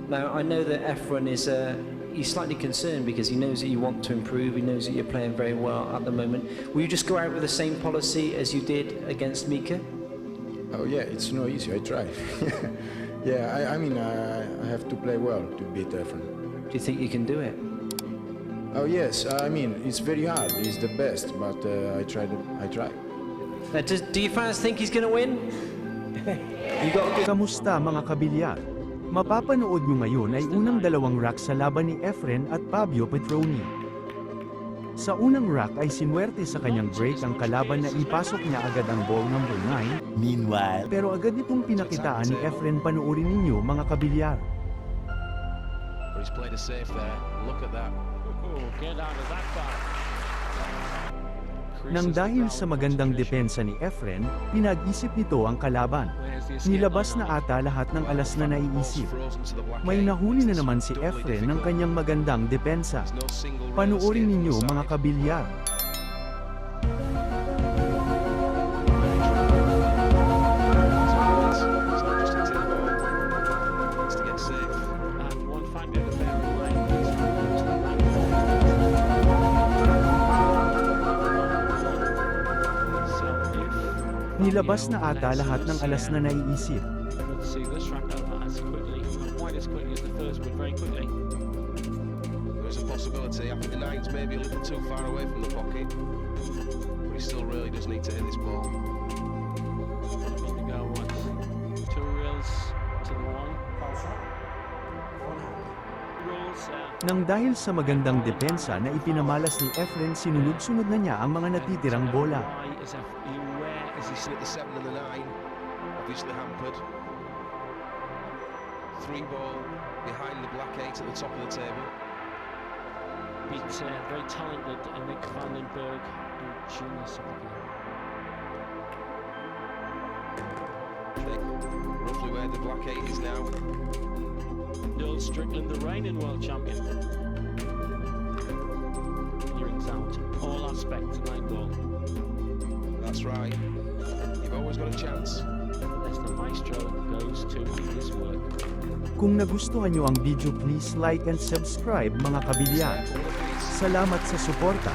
Now, I know that Efren is he's slightly concerned because he knows that you want to improve, he knows that you're playing very well at the moment. Will you just go out with the same policy as you did against Mika? Oh yeah, it's no easy, I try. Yeah, I mean, I have to play well to beat Efren. Do you think you can do it? Oh yes, I mean, it's very hard, he's the best, but I try. Do you fans think he's going to win? You got a good... Kamusta mga kabilyar? Mapapanood nyo ngayon ay unang dalawang rack sa laban ni Efren at Fabio Petroni. Sa unang rack ay sinwerte sa kanyang break ang kalaban na ipasok niya agad ang ball number 9. Meanwhile, Pero agad itong pinakitaan ni Efren, panoorin ninyo mga kabilyar. But he's played a safe there. Look at that. Get out of that bar. Nang dahil sa magandang depensa ni Efren, pinag-isip nito ang kalaban. Nilabas na ata lahat ng alas na naiisip. May nahuli na naman si Efren ng kanyang magandang depensa. Panoorin ninyo mga kabilyar. Nilabas na ata lahat ng alas na naiisip. There's a possibility. I think the nine's maybe a little too far away from the pocket, but he still really does need to hit this ball. Go once. 2 reels to the 1. Nang dahil sa magandang depensa na ipinamalas ni Efren, sinunod-sunod na niya ang mga natitirang bola. He's at the 7 and the 9, obviously hampered. 3 ball behind the black 8 at the top of the table. Beat very talented Nick Vandenberg in junior Roughly where the black 8 is now. Earl Strickland, the reigning world champion. Earrings out, all aspects of 9 ball. That's right. You've always got a chance. As the maestro goes to his work. Kung nagustuhan nyo ang video, please like and subscribe mga kabilyar. Salamat sa suporta.